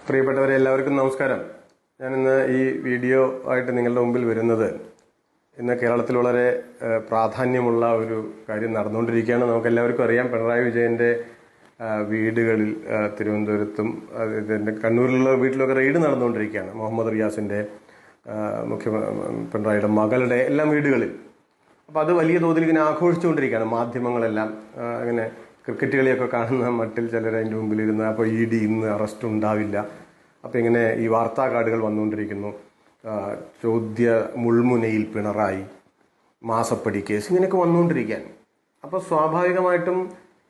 പ്രിയപ്പെട്ടവരെ എല്ലാവർക്കും നമസ്കാരം. ഞാനിന്ന് ഈ വീഡിയോ ആയിട്ട് നിങ്ങളുടെ മുമ്പിൽ വരുന്നത് ഇന്ന് കേരളത്തിൽ വളരെ പ്രാധാന്യമുള്ള ഒരു കാര്യം നടന്നുകൊണ്ടിരിക്കുകയാണ്. നമുക്ക് എല്ലാവർക്കും അറിയാം, പിണറായി വിജയന്റെ വീടുകളിൽ തിരുവനന്തപുരത്തും ഇതിന്റെ കണ്ണൂരിലുള്ള വീട്ടിലൊക്കെ റെയ്ഡ് നടന്നുകൊണ്ടിരിക്കുകയാണ്. മുഹമ്മദ് റിയാസിന്റെ പിണറായിയുടെ മകളുടെ എല്ലാം വീടുകളിൽ. അപ്പോൾ അത് വലിയ തോതിൽ ഇങ്ങനെ ആഘോഷിച്ചുകൊണ്ടിരിക്കുകയാണ് മാധ്യമങ്ങളെല്ലാം. അങ്ങനെ ക്രിക്കറ്റ് കളിയൊക്കെ കാണുന്ന മട്ടിൽ ചിലർ അതിൻ്റെ മുമ്പിൽ ഇരുന്ന് അപ്പോൾ ED ഇന്ന് അറസ്റ്റ് ഉണ്ടാവില്ല, അപ്പോൾ ഇങ്ങനെ ഈ വാർത്താ കാർഡുകൾ വന്നുകൊണ്ടിരിക്കുന്നു. ചോദ്യ മുൾമുനയിൽ പിണറായി, മാസപ്പടി കേസ്, ഇങ്ങനെയൊക്കെ വന്നുകൊണ്ടിരിക്കാൻ. അപ്പോൾ സ്വാഭാവികമായിട്ടും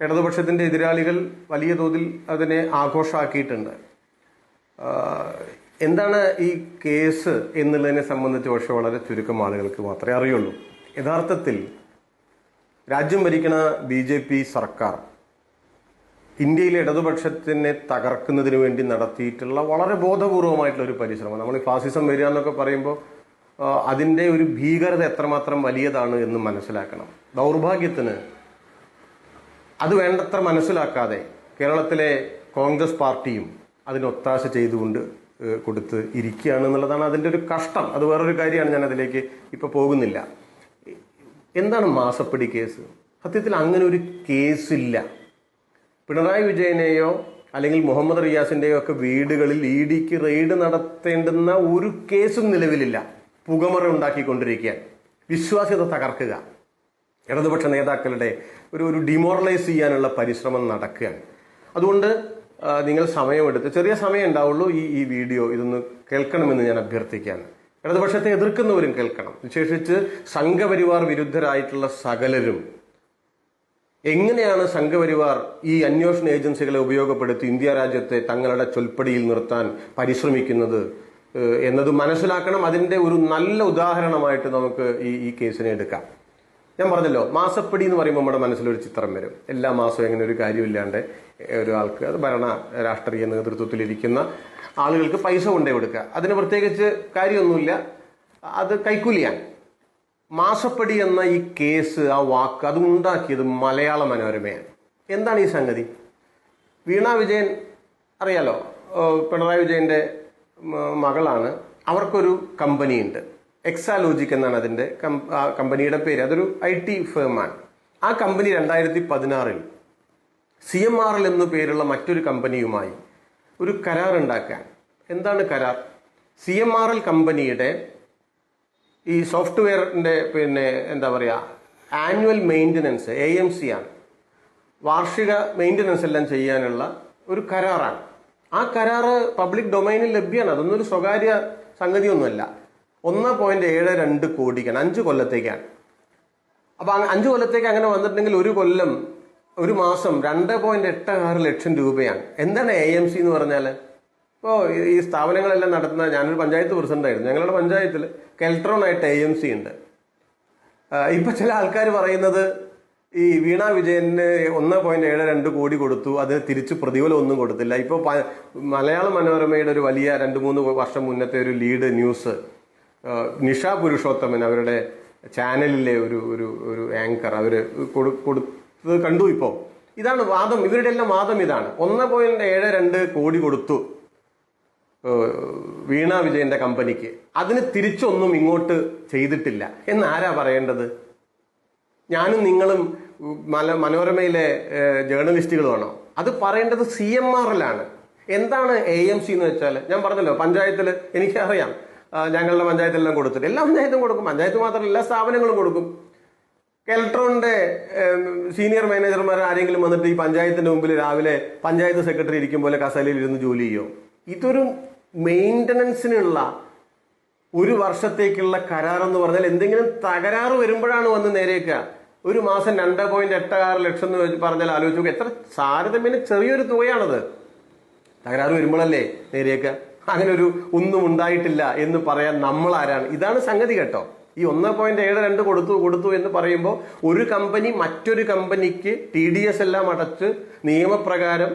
ഇടതുപക്ഷത്തിൻ്റെ എതിരാളികൾ വലിയ തോതിൽ അതിനെ ആഘോഷമാക്കിയിട്ടുണ്ട്. എന്താണ് ഈ കേസ് എന്നുള്ളതിനെ സംബന്ധിച്ച് പക്ഷേ വളരെ ചുരുക്കം ആളുകൾക്ക് മാത്രമേ അറിയുള്ളൂ. യഥാർത്ഥത്തിൽ രാജ്യം ഭരിക്കുന്ന BJP സർക്കാർ ഇന്ത്യയിലെ ഇടതുപക്ഷത്തിനെ തകർക്കുന്നതിന് വേണ്ടി നടത്തിയിട്ടുള്ള വളരെ ബോധപൂർവമായിട്ടുള്ള ഒരു പരിശ്രമം. നമ്മൾ ഈ ഫാസിസം വരിക എന്നൊക്കെ പറയുമ്പോൾ അതിൻ്റെ ഒരു ഭീകരത എത്രമാത്രം വലിയതാണ് എന്ന് മനസ്സിലാക്കണം. ദൗർഭാഗ്യത്തിന് അത് വേണ്ടത്ര മനസ്സിലാക്കാതെ കേരളത്തിലെ കോൺഗ്രസ് പാർട്ടിയും അതിന് ഒത്താശ ചെയ്തുകൊണ്ട് കൊടുത്ത് ഇരിക്കുകയാണ് എന്നുള്ളതാണ് അതിൻ്റെ ഒരു കഷ്ടം. അത് വേറൊരു കാര്യമാണ്, ഞാൻ അതിലേക്ക് ഇപ്പോൾ പോകുന്നില്ല. എന്താണ് മാസപ്പടി കേസ്? സത്യത്തിൽ അങ്ങനെ ഒരു കേസില്ല. പിണറായി വിജയനെയോ അല്ലെങ്കിൽ മുഹമ്മദ് റിയാസിന്റെയോ ഒക്കെ വീടുകളിൽ EDക്ക് റെയ്ഡ് നടത്തേണ്ടുന്ന ഒരു കേസും നിലവിലില്ല. പുകമറ ഉണ്ടാക്കിക്കൊണ്ടിരിക്കാൻ, വിശ്വാസ്യത തകർക്കുക, ഇടതുപക്ഷ നേതാക്കളുടെ ഒരു ഡിമോറലൈസ് ചെയ്യാനുള്ള പരിശ്രമം നടക്കുകയാണ്. അതുകൊണ്ട് നിങ്ങൾ സമയമെടുത്ത്, ചെറിയ സമയം ഉണ്ടാവുള്ളൂ, ഈ വീഡിയോ ഇതൊന്ന് കേൾക്കണമെന്ന് ഞാൻ അഭ്യർത്ഥിക്കുകയാണ്. ഇടതുപക്ഷത്തെ എതിർക്കുന്നവരും കേൾക്കണം. വിശേഷിച്ച് സംഘപരിവാർ വിരുദ്ധരായിട്ടുള്ള സകലരും എങ്ങനെയാണ് സംഘപരിവാർ ഈ അന്വേഷണ ഏജൻസികളെ ഉപയോഗപ്പെടുത്തി ഇന്ത്യ രാജ്യത്തെ തങ്ങളുടെ ചൊൽപ്പടിയിൽ നിർത്താൻ പരിശ്രമിക്കുന്നത് എന്നത് മനസ്സിലാക്കണം. അതിന്റെ ഒരു നല്ല ഉദാഹരണമായിട്ട് നമുക്ക് ഈ കേസിനെ എടുക്കാം. ഞാൻ പറഞ്ഞല്ലോ, മാസപ്പടി എന്ന് പറയുമ്പോൾ നമ്മുടെ മനസ്സിലൊരു ചിത്രം വരും. എല്ലാ മാസവും എങ്ങനെ ഒരു കാര്യമില്ലാണ്ട് ഒരാൾക്ക്, അത് ഭരണ രാഷ്ട്രീയ നേതൃത്വത്തിലിരിക്കുന്ന ആളുകൾക്ക് പൈസ കൊണ്ടേ കൊടുക്കുക, അതിന് പ്രത്യേകിച്ച് കാര്യമൊന്നുമില്ല, അത് കൈക്കൂലിയാണ്. മാസപ്പടി എന്ന ഈ കേസ്, ആ വാക്ക്, അത് ഉണ്ടാക്കിയത് മലയാള മനോരമയാണ്. എന്താണ് ഈ സംഗതി? വീണ വിജയൻ അറിയാലോ, പിണറായി വിജയന്റെ മകളാണ്. അവർക്കൊരു കമ്പനിയുണ്ട്, എക്സാലോജിക് എന്നാണ് അതിന്റെ കമ്പനിയുടെ പേര്. അതൊരു IT ഫേമാണ്. ആ കമ്പനി 2016 CMRL എന്നു പേരുള്ള മറ്റൊരു കമ്പനിയുമായി ഒരു കരാർ ഉണ്ടാക്കാൻ. എന്താണ് കരാർ? CMRL കമ്പനിയുടെ ഈ സോഫ്റ്റ്വെയറിന്റെ എന്താ പറയുക, ആനുവൽ മെയിൻ്റനൻസ് AMC ആണ്, വാർഷിക മെയിൻ്റനൻസ് എല്ലാം ചെയ്യാനുള്ള ഒരു കരാറാണ്. ആ കരാറ് പബ്ലിക് ഡൊമൈനിൽ ലഭ്യമാണ്. അതൊന്നും ഒരു സ്വകാര്യ സംഗതിയൊന്നുമല്ല. 1.72 കോടിക്കാണ്, 5 കൊല്ലത്തേക്കാണ്. അപ്പൊ 5 കൊല്ലത്തേക്ക് അങ്ങനെ വന്നിട്ടുണ്ടെങ്കിൽ ഒരു മാസം 2.86 ലക്ഷം രൂപയാണ്. എന്താണ് AMC എന്ന് പറഞ്ഞാൽ? ഇപ്പോൾ ഈ സ്ഥാപനങ്ങളെല്ലാം നടത്തുന്ന, ഞാനൊരു പഞ്ചായത്ത് പ്രസിഡന്റ് ആയിരുന്നു, ഞങ്ങളുടെ പഞ്ചായത്തിൽ കെൽട്രോൺ ആയിട്ട് AMC ഉണ്ട്. ഇപ്പൊ ചില ആൾക്കാർ പറയുന്നത് ഈ വീണ വിജയന് 1.72 കോടി കൊടുത്തു, അത് തിരിച്ചു പ്രതിഫലം ഒന്നും കൊടുത്തില്ല. ഇപ്പൊ മലയാള മനോരമയുടെ ഒരു വലിയ 2-3 വർഷം മുന്നത്തെ ഒരു ലീഡ് ന്യൂസ്, നിഷ പുരുഷോത്തമൻ അവരുടെ ചാനലിലെ ഒരു ആങ്കർ അവര് കൊടുത്തത് കണ്ടു. ഇപ്പോ ഇതാണ് വാദം, ഇവരുടെ എല്ലാം വാദം ഇതാണ്. 1.72 കോടി കൊടുത്തു വീണ വിജയന്റെ കമ്പനിക്ക്, അതിന് തിരിച്ചൊന്നും ഇങ്ങോട്ട് ചെയ്തിട്ടില്ല എന്ന് ആരാ പറയേണ്ടത്? ഞാനും നിങ്ങളും മനോരമയിലെ ജേർണലിസ്റ്റുകളുമാണോ? അത് പറയേണ്ടത് CMRL ആണ്. എന്താണ് AMC എന്ന് വെച്ചാൽ, ഞാൻ പറഞ്ഞല്ലോ, പഞ്ചായത്തിൽ എനിക്കറിയാം, ഞങ്ങളുടെ പഞ്ചായത്തിലെല്ലാം കൊടുത്തിട്ട്, എല്ലാ പഞ്ചായത്തും കൊടുക്കും, പഞ്ചായത്ത് മാത്രമല്ല എല്ലാ സ്ഥാപനങ്ങളും കൊടുക്കും. കെൽട്രോണിന്റെ സീനിയർ മാനേജർമാർ ആരെങ്കിലും വന്നിട്ട് ഈ പഞ്ചായത്തിന്റെ മുമ്പിൽ രാവിലെ പഞ്ചായത്ത് സെക്രട്ടറി ഇരിക്കും പോലെ കസേരയിൽ ഇരുന്ന് ജോലി ചെയ്യോ? ഇതൊരു മെയിൻ്റനൻസിനുള്ള ഒരു വർഷത്തേക്കുള്ള കരാറെന്ന് പറഞ്ഞാൽ എന്തെങ്കിലും തകരാറ് വരുമ്പോഴാണ് വന്ന് നേരേക്കുക. ഒരു മാസം 2.86 ലക്ഷം എന്ന് പറഞ്ഞാൽ ആലോചിച്ച് നോക്കുക, എത്ര താരതമ്യേന ചെറിയൊരു തുകയാണത്. തകരാറ് വരുമ്പോഴല്ലേ നേരേക്കുക. അങ്ങനെ ഒന്നും ഉണ്ടായിട്ടില്ല എന്ന് പറയാൻ നമ്മൾ ആരാണ്? ഇതാണ് സംഗതി കേട്ടോ. ഈ 1.72 കൊടുത്തു എന്ന് പറയുമ്പോൾ ഒരു കമ്പനി മറ്റൊരു കമ്പനിക്ക് TDS എല്ലാം അടച്ച് നിയമപ്രകാരം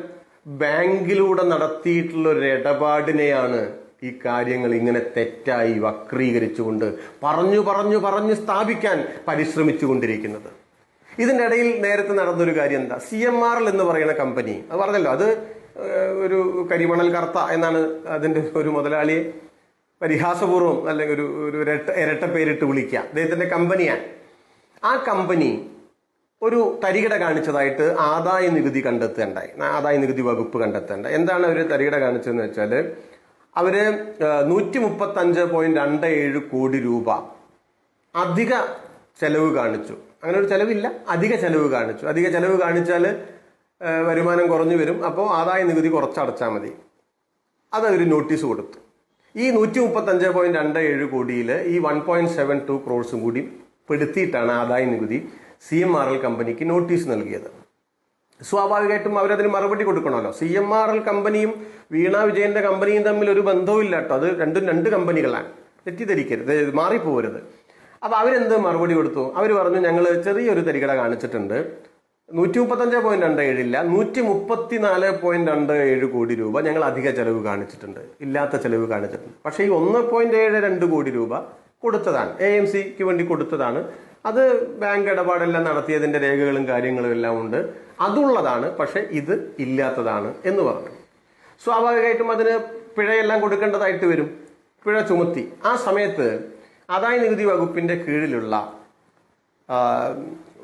ബാങ്കിലൂടെ നടത്തിയിട്ടുള്ള ഒരു ഇടപാടിനെയാണ് ഈ കാര്യങ്ങൾ ഇങ്ങനെ തെറ്റായി വക്രീകരിച്ചുകൊണ്ട് പറഞ്ഞു സ്ഥാപിക്കാൻ പരിശ്രമിച്ചുകൊണ്ടിരിക്കുന്നത്. ഇതിൻ്റെ ഇടയിൽ നേരത്തെ നടന്നൊരു കാര്യം എന്താ? CMRL എന്ന് പറയുന്ന കമ്പനി, അത് പറഞ്ഞല്ലോ, അത് ഒരു കരിമണൽ കർത്ത എന്നാണ് അതിന്റെ ഒരു മുതലാളിയെ പരിഹാസപൂർവ്വം അല്ലെങ്കിൽ ഒരു ഇരട്ട പേരിട്ട് വിളിക്കുക. അദ്ദേഹത്തിന്റെ കമ്പനിയാണ്. ആ കമ്പനി ഒരു തരികിട കാണിച്ചതായിട്ട് ആദായ നികുതി കണ്ടെത്തേണ്ടായി. ആദായ നികുതി വകുപ്പ് കണ്ടെത്തേണ്ട. എന്താണ് അവർ തരികിട കാണിച്ചതെന്ന് വെച്ചാൽ അവര് 135.27 കോടി രൂപ അധിക ചെലവ് കാണിച്ചു. അങ്ങനെ ഒരു ചെലവില്ല, അധിക ചെലവ് കാണിച്ചു. അധിക ചെലവ് കാണിച്ചാൽ വരുമാനം കുറഞ്ഞു വരും. അപ്പോൾ ആദായ നികുതി കുറച്ചടച്ചാൽ മതി. അതൊരു നോട്ടീസ് കൊടുത്തു. ഈ 135.27 കോടിയിൽ ഈ 1.72 ക്രോഡ്സും കൂടി പെടുത്തിയിട്ടാണ് ആദായ നികുതി CMRL കമ്പനിക്ക് നോട്ടീസ് നൽകിയത്. സ്വാഭാവികമായിട്ടും അവരതിന് മറുപടി കൊടുക്കണമല്ലോ. CMRL കമ്പനിയും വീണ വിജയന്റെ കമ്പനിയും തമ്മിൽ ഒരു ബന്ധവും ഇല്ല കേട്ടോ. അത് രണ്ട് കമ്പനികളാണ്, തെറ്റിദ്ധരിക്കരുത്, മാറിപ്പോകരുത്. അപ്പൊ അവരെന്ത് മറുപടി കൊടുത്തു? അവർ പറഞ്ഞു, ഞങ്ങൾ ചെറിയൊരു തരികട കാണിച്ചിട്ടുണ്ട്. 135.27 ഇല്ല, 134.27 കോടി രൂപ ഞങ്ങൾ അധിക ചെലവ് കാണിച്ചിട്ടുണ്ട്, ഇല്ലാത്ത ചെലവ് കാണിച്ചിട്ടുണ്ട്. പക്ഷേ ഈ 1.72 കോടി രൂപ കൊടുത്തതാണ്, AMCക്ക് വേണ്ടി കൊടുത്തതാണ്. അത് ബാങ്ക് ഇടപാടെല്ലാം നടത്തിയതിന്റെ രേഖകളും കാര്യങ്ങളും എല്ലാം ഉണ്ട്, അതുള്ളതാണ്. പക്ഷെ ഇത് ഇല്ലാത്തതാണ് എന്ന് പറഞ്ഞു. സ്വാഭാവികമായിട്ടും അതിന് പിഴയെല്ലാം കൊടുക്കേണ്ടതായിട്ട് വരും. പിഴ ചുമത്തി. ആ സമയത്ത് ആദായ നികുതി വകുപ്പിന്റെ കീഴിലുള്ള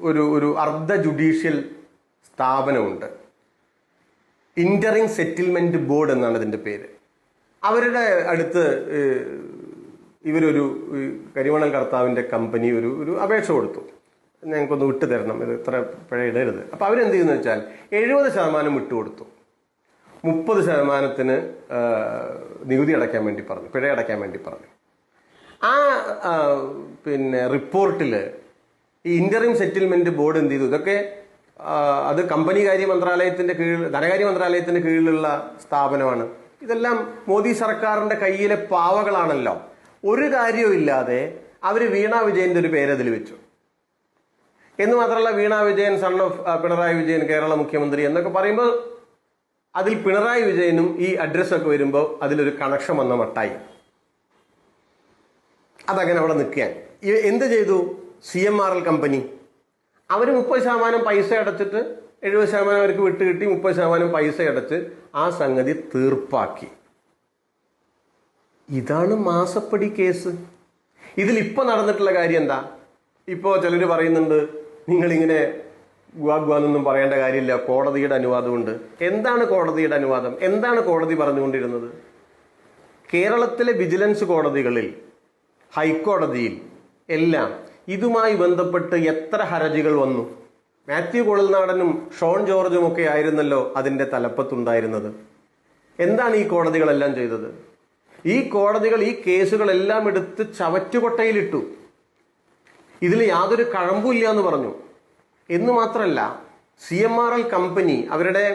ഒരു അർദ്ധ ജുഡീഷ്യൽ സ്ഥാപനമുണ്ട്. ഇന്ററിംഗ് സെറ്റിൽമെന്റ് ബോർഡ് എന്നാണ് ഇതിന്റെ പേര്. അവരുടെ അടുത്ത് ഇവരൊരു കരിമണൽ കർത്താവിന്റെ കമ്പനി ഒരു അപേക്ഷ കൊടുത്തു, ഞങ്ങൾക്കൊന്ന് വിട്ടു തരണം, ഇത് ഇത്ര പിഴ ഇടരുത്. അപ്പൊ അവരെന്ത് ചെയ്യുന്ന വെച്ചാൽ 70% വിട്ടുകൊടുത്തു, 30% നികുതി അടയ്ക്കാൻ വേണ്ടി പറഞ്ഞു, പിഴ അടയ്ക്കാൻ വേണ്ടി പറഞ്ഞു. ആ റിപ്പോർട്ടിൽ ഈ ഇന്ററിം സെറ്റിൽമെന്റ് ബോർഡ് എന്ത് ചെയ്തു? ഇതൊക്കെ അത് ധനകാര്യ മന്ത്രാലയത്തിന്റെ കീഴിലുള്ള സ്ഥാപനമാണ്. ഇതെല്ലാം മോദി സർക്കാരിന്റെ കയ്യിലെ പാവകളാണല്ലോ. ഒരു കാര്യവും ഇല്ലാതെ അവര് വീണ വിജയന്റെ ഒരു പേര് അതിൽ വെച്ചു. എന്ന് മാത്രമല്ല, വീണ വിജയൻ സൺ ഓഫ് പിണറായി വിജയൻ കേരള മുഖ്യമന്ത്രി എന്നൊക്കെ പറയുമ്പോൾ അതിൽ പിണറായി വിജയനും ഈ അഡ്രസ്സൊക്കെ വരുമ്പോൾ അതിലൊരു കണക്ഷൻ വന്ന മട്ടായി. അതങ്ങനെ അവിടെ നിൽക്കുകയാണ്. എന്ത് ചെയ്തു CMRL കമ്പനി? അവർ 30% പൈസ അടച്ചിട്ട് 70% അവർക്ക് വിട്ടുകിട്ടി, 30% പൈസ അടച്ച് ആ സംഗതി തീർപ്പാക്കി. ഇതാണ് മാസപ്പടി കേസ്. ഇതിലിപ്പോ നടന്നിട്ടുള്ള കാര്യം എന്താ? ഇപ്പോ ചിലർ പറയുന്നുണ്ട്, നിങ്ങളിങ്ങനെ ഗുവാഗ്വാന്നൊന്നും പറയേണ്ട കാര്യമില്ല, കോടതിയുടെ അനുവാദമുണ്ട്. എന്താണ് കോടതിയുടെ അനുവാദം? എന്താണ് കോടതി പറഞ്ഞുകൊണ്ടിരുന്നത്? കേരളത്തിലെ വിജിലൻസ് കോടതികളിൽ, ഹൈക്കോടതിയിൽ എല്ലാം ഇതുമായി ബന്ധപ്പെട്ട് എത്ര ഹർജികൾ വന്നു? മാത്യു കുഴൽനാടനും ഷോൺ ജോർജും ഒക്കെ ആയിരുന്നല്ലോ അതിന്റെ തലപ്പത്തുണ്ടായിരുന്നത്. എന്താണ് ഈ കോടതികളെല്ലാം ചെയ്തത്? ഈ കോടതികൾ ഈ കേസുകളെല്ലാം എടുത്ത് ചവറ്റുകൊട്ടയിലിട്ടു. ഇതിൽ യാതൊരു കഴമ്പുമില്ല എന്ന് പറഞ്ഞു. എന്ന് മാത്രമല്ല, CMRL കമ്പനി അവരുടെ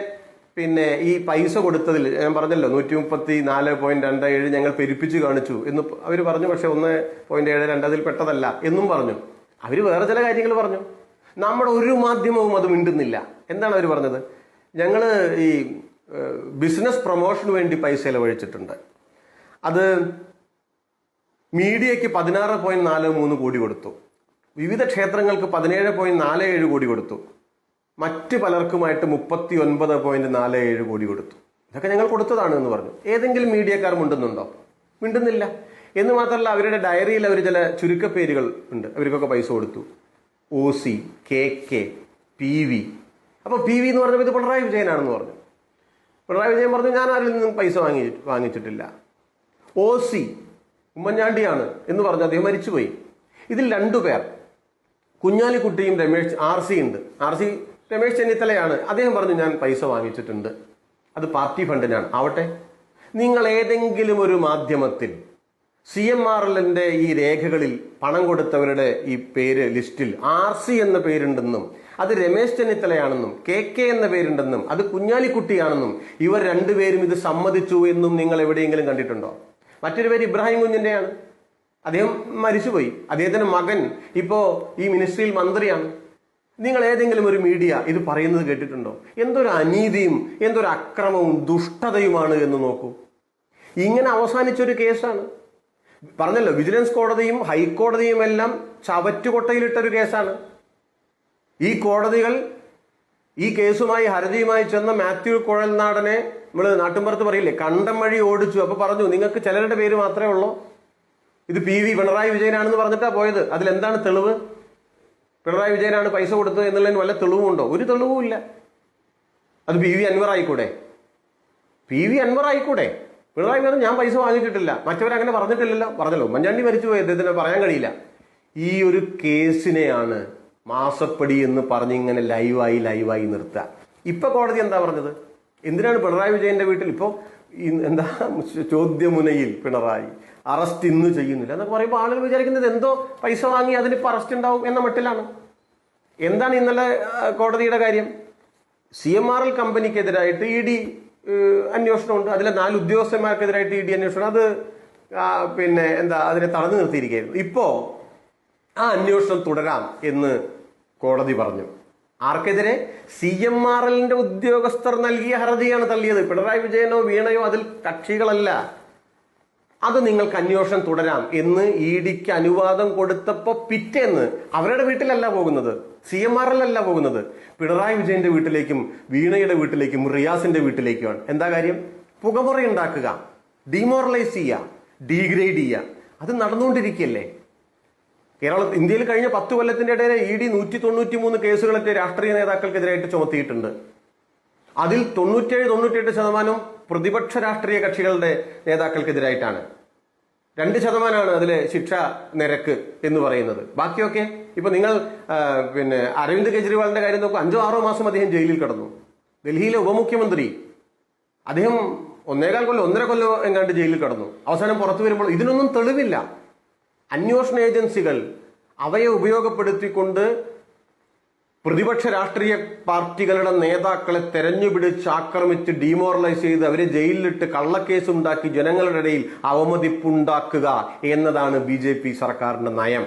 ഈ പൈസ കൊടുത്തതിൽ ഞാൻ പറഞ്ഞല്ലോ 134.27 ഞങ്ങൾ പെരുപ്പിച്ച് കാണിച്ചു എന്ന് അവർ പറഞ്ഞു. പക്ഷെ 1.72 അതിൽ പെട്ടതല്ല എന്നും പറഞ്ഞു. അവർ വേറെ ചില കാര്യങ്ങൾ പറഞ്ഞു. നമ്മുടെ ഒരു മാധ്യമവും അത് മിണ്ടുന്നില്ല. എന്താണ് അവർ പറഞ്ഞത്? ഞങ്ങൾ ഈ ബിസിനസ് പ്രൊമോഷന് വേണ്ടി പൈസ ചെലവഴിച്ചിട്ടുണ്ട്. അത് മീഡിയയ്ക്ക് 16.43 കോടി കൊടുത്തു, വിവിധ ക്ഷേത്രങ്ങൾക്ക് 17.47 കോടി കൊടുത്തു, മറ്റ് പലർക്കുമായിട്ട് 39.47 കോടി കൊടുത്തു. ഇതൊക്കെ ഞങ്ങൾ കൊടുത്തതാണ് എന്ന് പറഞ്ഞു. ഏതെങ്കിലും മീഡിയക്കാർ മിണ്ടുന്നുണ്ടോ? മിണ്ടുന്നില്ല. എന്ന് മാത്രമല്ല, അവരുടെ ഡയറിയിൽ അവർ ചില ചുരുക്കപ്പേരുകൾ ഉണ്ട്, അവർക്കൊക്കെ പൈസ കൊടുത്തു. OC, KK, PV. അപ്പൊ PV എന്ന് പറഞ്ഞപ്പോൾ ഇത് പിണറായി വിജയനാണെന്ന് പറഞ്ഞു. പിണറായി വിജയൻ പറഞ്ഞു, ഞാൻ ആരിൽ നിന്നും പൈസ വാങ്ങിച്ചിട്ടില്ല. OC ഉമ്മൻചാണ്ടിയാണ് എന്ന് പറഞ്ഞു, അദ്ദേഹം മരിച്ചുപോയി. ഇതിൽ 2 പേർ, കുഞ്ഞാലിക്കുട്ടിയും RC ഉണ്ട്. RC രമേശ് ചെന്നിത്തലയാണ്. അദ്ദേഹം പറഞ്ഞു, ഞാൻ പൈസ വാങ്ങിച്ചിട്ടുണ്ട്, അത് പാർട്ടി ഫണ്ടിനാണ്. ആവട്ടെ, നിങ്ങൾ ഏതെങ്കിലും ഒരു മാധ്യമത്തിൽ CMRLന്റെ ഈ രേഖകളിൽ പണം കൊടുത്തവരുടെ ഈ പേര് ലിസ്റ്റിൽ RC എന്ന പേരുണ്ടെന്നും അത് രമേശ് ചെന്നിത്തലയാണെന്നും KK എന്ന പേരുണ്ടെന്നും അത് കുഞ്ഞാലിക്കുട്ടിയാണെന്നും ഇവർ 2 പേരും ഇത് സമ്മതിച്ചു എന്നും നിങ്ങൾ എവിടെയെങ്കിലും കണ്ടിട്ടുണ്ടോ? മറ്റൊരു പേര് ഇബ്രാഹിം കുഞ്ഞിന്റെയാണ്. അദ്ദേഹം മരിച്ചുപോയി. അദ്ദേഹത്തിന്റെ മകൻ ഇപ്പോ ഈ മിനിസ്ട്രിയിൽ മന്ത്രിയാണ്. നിങ്ങൾ ഏതെങ്കിലും ഒരു മീഡിയ ഇത് പറയുന്നത് കേട്ടിട്ടുണ്ടോ? എന്തൊരു അനീതിയും എന്തൊരു അക്രമവും ദുഷ്ടതയുമാണ് എന്ന് നോക്കൂ. ഇങ്ങനെ അവസാനിച്ചൊരു കേസാണ്. പറഞ്ഞല്ലോ, വിജിലൻസ് കോടതിയും ഹൈക്കോടതിയും എല്ലാം ചവറ്റുകൊട്ടയിലിട്ടൊരു കേസാണ്. ഈ കോടതികൾ ഈ കേസുമായി ഹർജിയുമായി ചെന്ന മാത്യു കുഴൽനാടനെ നമ്മൾ നാട്ടിൻപുറത്ത് പറയില്ലേ, കണ്ടം വഴി ഓടിച്ചു. അപ്പൊ പറഞ്ഞു, നിങ്ങൾക്ക് ചിലരുടെ പേര് മാത്രമേ ഉള്ളൂ, ഇത് PV പിണറായി വിജയനാണെന്ന് പറഞ്ഞിട്ടാ പോയത്. അതിലെന്താണ് തെളിവ്? പിണറായി വിജയനാണ് പൈസ കൊടുത്തത് എന്നുള്ളതിന് വല്ല തെളിവുണ്ടോ? ഒരു തെളിവുമില്ല. അത് PV അൻവർ ആയിക്കൂടെ? PV അൻവർ ആയിക്കൂടെ? പിണറായി വിജയൻ ഞാൻ പൈസ വാങ്ങിച്ചിട്ടില്ല, മറ്റവരങ്ങനെ പറഞ്ഞിട്ടില്ലല്ലോ. പറഞ്ഞല്ലോ, ഉമ്മൻചാണ്ടി മരിച്ചുപോയി, അദ്ദേഹത്തിന് പറയാൻ കഴിയില്ല. ഈ ഒരു കേസിനെയാണ് മാസപ്പടി എന്ന് പറഞ്ഞിങ്ങനെ ലൈവായി നിർത്തുക. ഇപ്പൊ കോടതി എന്താ പറഞ്ഞത്? എന്തിനാണ് പിണറായി വിജയന്റെ വീട്ടിൽ ഇപ്പോ എന്താ ചോദ്യമുനയിൽ പിണറായി അറസ്റ്റ് ഇന്ന് ചെയ്യുന്നില്ല എന്നൊക്കെ പറയുമ്പോൾ ആളുകൾ വിചാരിക്കുന്നത് എന്തോ പൈസ വാങ്ങി അതിനിപ്പോ അറസ്റ്റ് ഉണ്ടാവും എന്ന മട്ടിലാണ്. എന്താണ് ഇന്നലെ കോടതിയുടെ കാര്യം? CMRL കമ്പനിക്കെതിരായിട്ട് ED അന്വേഷണമുണ്ട്. അതിലെ 4 ഉദ്യോഗസ്ഥന്മാർക്കെതിരായിട്ട് ED അന്വേഷണം. അത് പിന്നെ എന്താ, അതിനെ തടഞ്ഞു നിർത്തിയിരിക്കുകയായിരുന്നു. ഇപ്പോ ആ അന്വേഷണം തുടരാം എന്ന് കോടതി പറഞ്ഞു. ആർക്കെതിരെ? CMRLന്റെ ഉദ്യോഗസ്ഥർ നൽകിയ ഹർജിയാണ് തള്ളിയത്. പിണറായി വിജയനോ വീണയോ അതിൽ കക്ഷികളല്ല. അത് നിങ്ങൾക്ക് അന്വേഷണം തുടരാം എന്ന് EDക്ക് അനുവാദം കൊടുത്തപ്പോ പിറ്റേന്ന് അവരുടെ വീട്ടിലല്ല പോകുന്നത്, CMRL അല്ല പോകുന്നത്, പിണറായി വിജയന്റെ വീട്ടിലേക്കും വീണയുടെ വീട്ടിലേക്കും റിയാസിന്റെ വീട്ടിലേക്കുമാണ്. എന്താ കാര്യം? പുകമുറ ഉണ്ടാക്കുക, ഡിമോറലൈസ് ചെയ്യുക, ഡീഗ്രേഡ് ചെയ്യുക. അത് നടന്നുകൊണ്ടിരിക്കുകയല്ലേ. ഇന്ത്യയിൽ കഴിഞ്ഞ 10 കൊല്ലത്തിന്റെ ഇടയിൽ ED 193 കേസുകളൊക്കെ രാഷ്ട്രീയ നേതാക്കൾക്കെതിരായിട്ട് ചുമത്തിയിട്ടുണ്ട്. അതിൽ 97-98% പ്രതിപക്ഷ രാഷ്ട്രീയ കക്ഷികളുടെ നേതാക്കൾക്കെതിരായിട്ടാണ്. 2% അതിലെ ശിക്ഷാ നിരക്ക് എന്ന് പറയുന്നത്. ബാക്കിയൊക്കെ ഇപ്പൊ നിങ്ങൾ പിന്നെ അരവിന്ദ് കെജ്രിവാളിന്റെ കാര്യം നോക്കൂ. 5-6 മാസം അദ്ദേഹം ജയിലിൽ കിടന്നു. ഡൽഹിയിലെ ഉപമുഖ്യമന്ത്രി അദ്ദേഹം 1.25 കൊല്ലം 1.5 കൊല്ലം എങ്ങാണ്ട് ജയിലിൽ കിടന്നു. അവസാനം പുറത്തു വരുമ്പോൾ ഇതിനൊന്നും തെളിവില്ല. അന്വേഷണ ഏജൻസികൾ അവയെ ഉപയോഗപ്പെടുത്തിക്കൊണ്ട് പ്രതിപക്ഷ രാഷ്ട്രീയ പാർട്ടികളുടെ നേതാക്കളെ തെരഞ്ഞുപിടിച്ച് ആക്രമിച്ച് ഡീമോറലൈസ് ചെയ്ത് അവരെ ജയിലിലിട്ട് കള്ളക്കേസ് ഉണ്ടാക്കി ജനങ്ങളുടെ ഇടയിൽ അവമതിപ്പുണ്ടാക്കുക എന്നതാണ് BJP സർക്കാരിന്റെ നയം.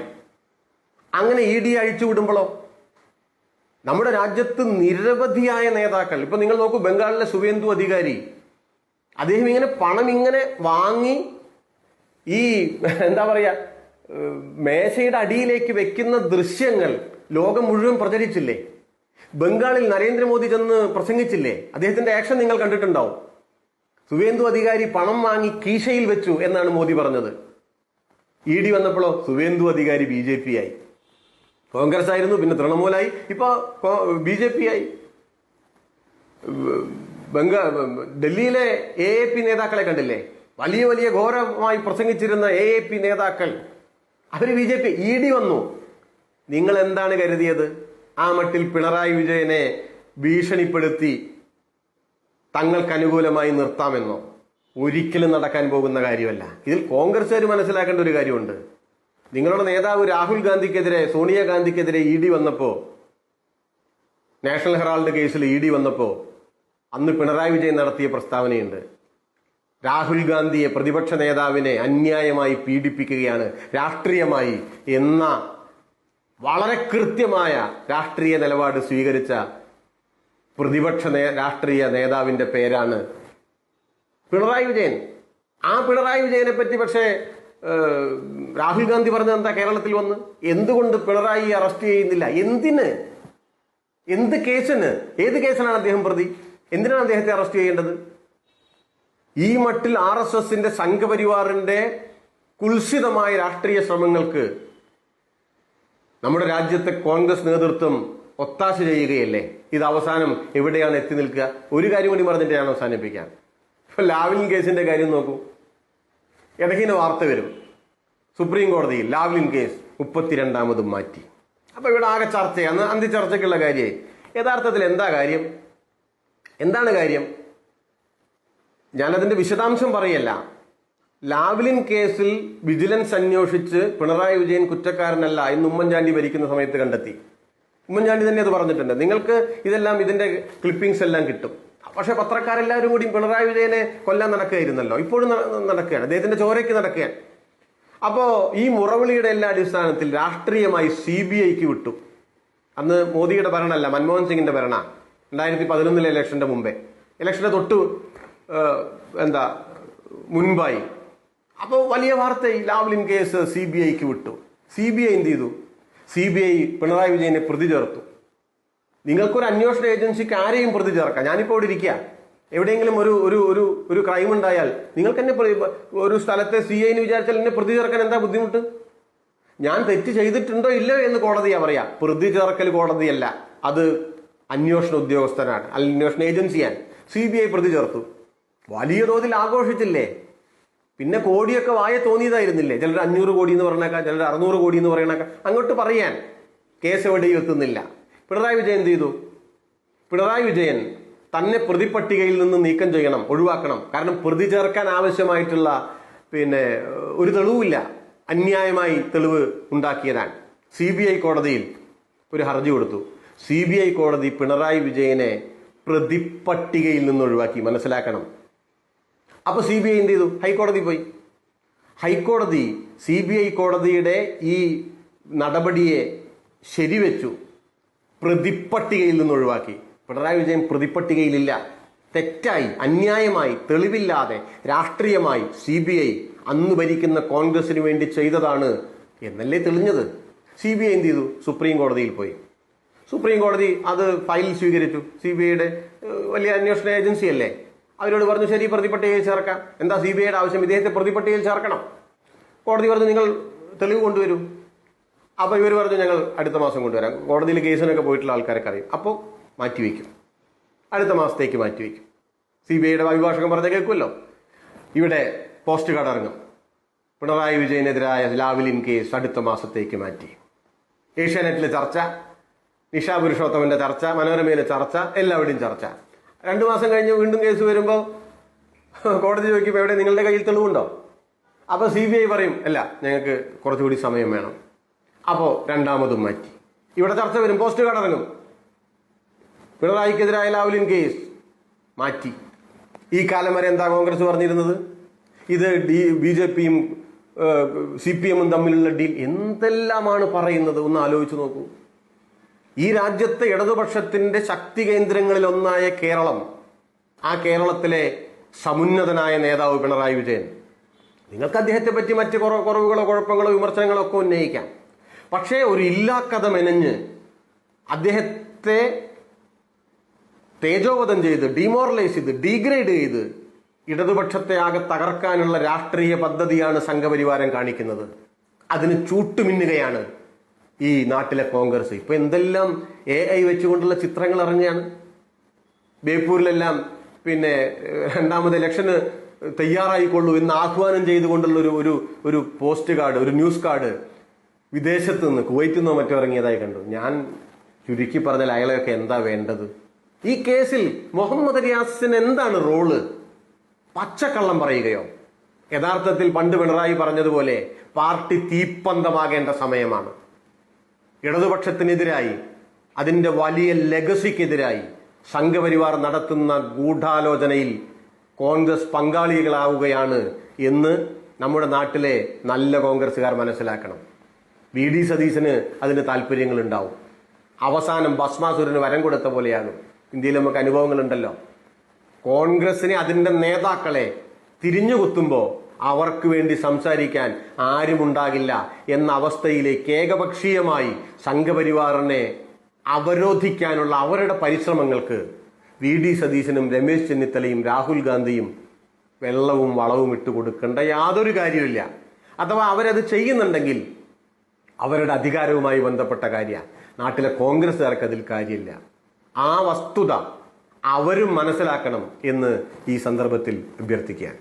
അങ്ങനെ ED അഴിച്ചുവിടുമ്പോഴോ? നമ്മുടെ രാജ്യത്ത് നിരവധിയായ നേതാക്കൾ, ഇപ്പൊ നിങ്ങൾ നോക്കൂ, ബംഗാളിലെ സുവേന്ദു അധികാരി, അദ്ദേഹം ഇങ്ങനെ പണം ഇങ്ങനെ വാങ്ങി ഈ എന്താ പറയാ മേശയുടെ അടിയിലേക്ക് വെക്കുന്ന ദൃശ്യങ്ങൾ ലോകം മുഴുവൻ പ്രചരിച്ചില്ലേ? ബംഗാളിൽ നരേന്ദ്രമോദി ചെന്ന് പ്രസംഗിച്ചില്ലേ? അദ്ദേഹത്തിന്റെ ആക്ഷൻ നിങ്ങൾ കണ്ടിട്ടുണ്ടാവും. സുവേന്ദു അധികാരി പണം വാങ്ങി കീശയിൽ വെച്ചു എന്നാണ് മോദി പറഞ്ഞത്. ED വന്നപ്പോഴോ സുവേന്ദു അധികാരി BJP ആയി. കോൺഗ്രസ് ആയിരുന്നു, പിന്നെ തൃണമൂലായി, ഇപ്പൊ BJP ആയി. ഡൽഹിയിലെ AAP നേതാക്കളെ കണ്ടില്ലേ? വലിയ വലിയ ഘോരമായി പ്രസംഗിച്ചിരുന്ന AAP നേതാക്കൾ, അവര് BJP. ED വന്നു. നിങ്ങൾ എന്താണ് കരുതിയത്? ആ മട്ടിൽ പിണറായി വിജയനെ ഭീഷണിപ്പെടുത്തി തങ്ങൾക്ക് അനുകൂലമായി നിർത്താമെന്നോ? ഒരിക്കലും നടക്കാൻ പോകുന്ന കാര്യമല്ല. ഇതിൽ കോൺഗ്രസ്സുകാർ മനസ്സിലാക്കേണ്ട ഒരു കാര്യമുണ്ട്. നിങ്ങളുടെ നേതാവ് രാഹുൽ ഗാന്ധിക്കെതിരെ, സോണിയാഗാന്ധിക്കെതിരെ ED വന്നപ്പോ, നാഷണൽ ഹെറാൾഡ് കേസിൽ ED വന്നപ്പോ അന്ന് പിണറായി വിജയൻ നടത്തിയ പ്രസ്താവനയുണ്ട്. രാഹുൽ ഗാന്ധിയെ, പ്രതിപക്ഷ നേതാവിനെ അന്യായമായി പീഡിപ്പിക്കുകയാണ് രാഷ്ട്രീയമായി എന്ന വളരെ കൃത്യമായ രാഷ്ട്രീയ നിലപാട് സ്വീകരിച്ച പ്രതിപക്ഷ രാഷ്ട്രീയ നേതാവിന്റെ പേരാണ് പിണറായി വിജയൻ. ആ പിണറായി വിജയനെ പറ്റി പക്ഷേ രാഹുൽ ഗാന്ധി പറഞ്ഞത് എന്താ? കേരളത്തിൽ വന്ന് എന്തുകൊണ്ട് പിണറായി അറസ്റ്റ് ചെയ്യുന്നില്ല? എന്തിന്? എന്ത് കേസിന്? ഏത് കേസിനാണ് അദ്ദേഹം പ്രതി? എന്തിനാണ് അദ്ദേഹത്തെ അറസ്റ്റ് ചെയ്യേണ്ടത്? ഈ മട്ടിൽ RSSന്റെ സംഘപരിവാറിന്റെ കുൽസിതമായ രാഷ്ട്രീയ ശ്രമങ്ങൾക്ക് നമ്മുടെ രാജ്യത്തെ കോൺഗ്രസ് നേതൃത്വം ഒത്താശ ചെയ്യുകയല്ലേ? ഇത് അവസാനം എവിടെയാണ് എത്തി നിൽക്കുക? ഒരു കാര്യം കൂടി പറഞ്ഞിട്ട് ഞാൻ അവസാനിപ്പിക്കാം. ഇപ്പൊ ലാവ്ലിൻ കേസിന്റെ കാര്യം നോക്കൂ. ഇടയ്ക്കിന് വാർത്ത വരും, സുപ്രീം കോടതിയിൽ ലാവ്ലിൻ കേസ് 32ാമതും മാറ്റി. അപ്പൊ ഇവിടെ ആകെ ചർച്ചയാണ്, അന്തിച്ചർച്ചയ്ക്കുള്ള കാര്യമായി. യഥാർത്ഥത്തിൽ എന്താ കാര്യം? എന്താണ് കാര്യം? ഞാനതിന്റെ വിശദാംശം പറയല്ല. ലാവ്ലിൻ കേസിൽ വിജിലൻസ് അന്വേഷിച്ച് പിണറായി വിജയൻ കുറ്റക്കാരനല്ല എന്ന് ഉമ്മൻചാണ്ടി ഭരിക്കുന്ന സമയത്ത് കണ്ടെത്തി. ഉമ്മൻചാണ്ടി തന്നെ അത് പറഞ്ഞിട്ടുണ്ട്. നിങ്ങൾക്ക് ഇതെല്ലാം, ഇതിന്റെ ക്ലിപ്പിംഗ്സ് എല്ലാം കിട്ടും. പക്ഷെ പത്രക്കാരെല്ലാവരും കൂടി പിണറായി വിജയനെ കൊല്ലാൻ നടക്കുകയായിരുന്നല്ലോ. ഇപ്പോഴും നടക്കുകയാണ്, അദ്ദേഹത്തിന്റെ ചോരയ്ക്ക് നടക്കുകയാണ്. അപ്പോ ഈ മുറവിളിയുടെ എല്ലാ അടിസ്ഥാനത്തിൽ രാഷ്ട്രീയമായി CBIക്ക് വിട്ടു. അന്ന് മോദിയുടെ ഭരണമല്ല, മൻമോഹൻ സിംഗിന്റെ ഭരണ, 2011 ഇലക്ഷന്റെ മുമ്പേ, ഇലക്ഷന്റെ തൊട്ട് മുൻപായി. അപ്പോൾ വലിയ വാർത്ത, ലാവ്ലിൻ കേസ് CBIക്ക് വിട്ടു. CBI എന്ത് ചെയ്തു? CBI പിണറായി വിജയനെ പ്രതി ചേർത്തു. നിങ്ങൾക്കൊരു അന്വേഷണ ഏജൻസിക്ക് ആരെയും പ്രതി ചേർക്കാം. ഞാനിപ്പോൾ ഇവിടെ ഇരിക്കുക, എവിടെയെങ്കിലും ഒരു ഒരു ഒരു ഒരു ക്രൈം ഉണ്ടായാൽ നിങ്ങൾക്ക് എന്നെ ഒരു സ്ഥലത്തെ CI എന്ന് വിചാരിച്ചാൽ എന്നെ പ്രതി ചേർക്കാൻ എന്താ ബുദ്ധിമുട്ട്? ഞാൻ തെറ്റ് ചെയ്തിട്ടുണ്ടോ ഇല്ലയോ എന്ന് കോടതിയാ പറയാ. പ്രതി ചേർക്കൽ കോടതിയല്ല, അത് അന്വേഷണ ഉദ്യോഗസ്ഥനാണ്, അന്വേഷണ ഏജൻസിയാണ്. CBI പ്രതി ചേർത്തു, വലിയ തോതിൽ ആഘോഷിച്ചില്ലേ? പിന്നെ കോടിയൊക്കെ വായ തോന്നിയതായിരുന്നില്ലേ? ചിലർ 500 കോടി എന്ന് പറഞ്ഞേക്കാം, ചിലർ 600 കോടി എന്ന് പറയണേക്കാം. അങ്ങോട്ട് പറയാൻ കേസ് എവിടെയും എത്തുന്നില്ല. പിണറായി വിജയൻ എന്ത് ചെയ്തു? പിണറായി വിജയൻ തന്നെ പ്രതിപട്ടികയിൽ നിന്ന് നീക്കം ചെയ്യണം, ഒഴിവാക്കണം. കാരണം പ്രതി ചേർക്കാൻ ആവശ്യമായിട്ടുള്ള ഒരു തെളിവില്ല, അന്യായമായി തെളിവ് ഉണ്ടാക്കിയതാണ്. CBI കോടതിയിൽ ഒരു ഹർജി കൊടുത്തു. CBI കോടതി പിണറായി വിജയനെ പ്രതിപട്ടികയിൽ നിന്ന് ഒഴിവാക്കി, മനസ്സിലാക്കണം. അപ്പൊ CBI എന്ത് ചെയ്തു? ഹൈക്കോടതി പോയി. ഹൈക്കോടതി CBI കോടതിയുടെ ഈ നടപടിയെ ശരിവെച്ചു, പ്രതിപട്ടികയിൽ നിന്ന് ഒഴിവാക്കി. പിണറായി വിജയൻ പ്രതിപട്ടികയിലില്ല. തെറ്റായി, അന്യായമായി, തെളിവില്ലാതെ, രാഷ്ട്രീയമായി CBI അന്ന് ഭരിക്കുന്ന കോൺഗ്രസിന് വേണ്ടി ചെയ്തതാണ് എന്നല്ലേ തെളിഞ്ഞത്. CBI എന്ത് ചെയ്തു? സുപ്രീം കോടതിയിൽ പോയി. സുപ്രീം കോടതി അത് ഫയൽ സ്വീകരിച്ചു. CBIയുടെ വലിയ അന്വേഷണ ഏജൻസി അല്ലേ, അവരോട് പറഞ്ഞു ശരി, പ്രതിപട്ടികയിൽ ചേർക്കാം. എന്താ CBIയുടെ ആവശ്യം? ഇദ്ദേഹത്തെ പ്രതിപട്ടികയിൽ ചേർക്കണം. കോടതി പറഞ്ഞു നിങ്ങൾ തെളിവ് കൊണ്ടുവരൂ. അപ്പൊ ഇവർ പറഞ്ഞു ഞങ്ങൾ അടുത്ത മാസം കൊണ്ടുവരാം. കോടതിയിൽ കേസിനൊക്കെ പോയിട്ടുള്ള ആൾക്കാരൊക്കെ അറിയും. അപ്പോൾ മാറ്റിവെക്കും, അടുത്ത മാസത്തേക്ക് മാറ്റിവെക്കും. CBIയുടെ അഭിഭാഷകൻ പറഞ്ഞ കേൾക്കുമല്ലോ. ഇവിടെ പോസ്റ്റ് കാർഡ് ഇറങ്ങും, പിണറായി വിജയനെതിരായ ലാവ്ലിൻ കേസ് അടുത്ത മാസത്തേക്ക് മാറ്റി. ഏഷ്യാനെറ്റിലെ ചർച്ച, നിഷാ പുരുഷോത്തമന്റെ ചർച്ച, മനോരമയിലെ ചർച്ച, എല്ലാവരുടെയും ചർച്ച. 2 മാസം കഴിഞ്ഞ് വീണ്ടും കേസ് വരുമ്പോൾ കോടതി ചോദിക്കുമ്പോൾ എവിടെ നിങ്ങളുടെ കയ്യിൽ തെളിവുണ്ടോ? അപ്പൊ CBI പറയും അല്ല, ഞങ്ങൾക്ക് കുറച്ചുകൂടി സമയം വേണം. അപ്പോ രണ്ടാമതും മാറ്റി. ഇവിടെ ചർച്ച വരും, പോസ്റ്റ് കാർഡ് ഇറങ്ങും, പിണറായിക്കെതിരായ ലാവ്ലിൻ കേസ് മാറ്റി. ഈ കാലം വരെ എന്താ കോൺഗ്രസ് പറഞ്ഞിരുന്നത്? ഇത് BJPയും CPMഉം തമ്മിലുള്ള ഡീൽ. എന്തെല്ലാമാണ് പറയുന്നത്, ഒന്ന് ആലോചിച്ച് നോക്കൂ. ഈ രാജ്യത്തെ ഇടതുപക്ഷത്തിന്റെ ശക്തി കേന്ദ്രങ്ങളിൽ ഒന്നായ കേരളം, ആ കേരളത്തിലെ സമുന്നതനായ നേതാവ് പിണറായി വിജയൻ. നിങ്ങൾക്ക് അദ്ദേഹത്തെ പറ്റി മറ്റ് കുറവുകളോ കുഴപ്പങ്ങളോ വിമർശനങ്ങളോ ഒക്കെ ഉന്നയിക്കാം. പക്ഷേ ഒരു ഇല്ലാക്കഥ മെനഞ്ഞ് അദ്ദേഹത്തെ തേജോവധം ചെയ്ത്, ഡിമോറലൈസ് ചെയ്ത്, ഡീഗ്രേഡ് ചെയ്ത് ഇടതുപക്ഷത്തെ ആകെ തകർക്കാനുള്ള രാഷ്ട്രീയ പദ്ധതിയാണ് സംഘപരിവാരം കാണിക്കുന്നത്. അതിന് ചൂട്ടുമിന്നുകയാണ് ഈ നാട്ടിലെ കോൺഗ്രസ്. ഇപ്പൊ എന്തെല്ലാം AI വെച്ചുകൊണ്ടുള്ള ചിത്രങ്ങൾ ഇറങ്ങുകയാണ്. ബേപ്പൂരിലെല്ലാം രണ്ടാമത് ഇലക്ഷന് തയ്യാറായിക്കൊള്ളൂ എന്ന് ആഹ്വാനം ചെയ്തുകൊണ്ടുള്ള ഒരു പോസ്റ്റ് കാർഡ്, ഒരു ന്യൂസ് കാർഡ് വിദേശത്ത് നിന്ന്, കുവൈറ്റിൽ നിന്നോ മറ്റോ ഇറങ്ങിയതായി കണ്ടു. ഞാൻ ചുരുക്കി പറഞ്ഞാൽ അയാളെയൊക്കെ എന്താ വേണ്ടത്? ഈ കേസിൽ മുഹമ്മദ് റിയാസിന് എന്താണ് റോള്? പച്ചക്കള്ളം പറയുകയോ? യഥാർത്ഥത്തിൽ പണ്ട് പിണറായി പറഞ്ഞതുപോലെ പാർട്ടി തീപ്പന്തമാകേണ്ട സമയമാണ്. ഇടതുപക്ഷത്തിനെതിരായി, അതിന്റെ വലിയ ലെഗസിക്കെതിരായി സംഘപരിവാർ നടത്തുന്ന ഗൂഢാലോചനയിൽ കോൺഗ്രസ് പങ്കാളികളാവുകയാണ് എന്ന് നമ്മുടെ നാട്ടിലെ നല്ല കോൺഗ്രസുകാർ മനസ്സിലാക്കണം. VD സതീശന് അതിന് താല്പര്യങ്ങൾ ഉണ്ടാവും. അവസാനം ഭസ്മാസുരന് വരം കൊടുത്ത പോലെയാകും. ഇന്ത്യയിൽ നമുക്ക് അനുഭവങ്ങളുണ്ടല്ലോ. കോൺഗ്രസിനെ, അതിന്റെ നേതാക്കളെ തിരിഞ്ഞുകുത്തുമ്പോൾ അവർക്ക് വേണ്ടി സംസാരിക്കാൻ ആരുമുണ്ടാകില്ല എന്ന അവസ്ഥയിലേക്ക് ഏകപക്ഷീയമായി സംഘപരിവാറിനെ അവരോധിക്കാനുള്ള അവരുടെ പരിശ്രമങ്ങൾക്ക് VD സതീശനും രമേശ് ചെന്നിത്തലയും രാഹുൽ ഗാന്ധിയും വെള്ളവും വളവും ഇട്ട് കൊടുക്കേണ്ട യാതൊരു കാര്യമില്ല. അഥവാ അവരത് ചെയ്യുന്നുണ്ടെങ്കിൽ അവരുടെ അധികാരവുമായി ബന്ധപ്പെട്ട കാര്യമാണ്. നാട്ടിലെ കോൺഗ്രസ്സുകാർക്ക് അതിൽ കാര്യമില്ല. ആ വസ്തുത അവരും മനസ്സിലാക്കണം എന്ന് ഈ സന്ദർഭത്തിൽ അഭ്യർത്ഥിക്കുകയാണ്.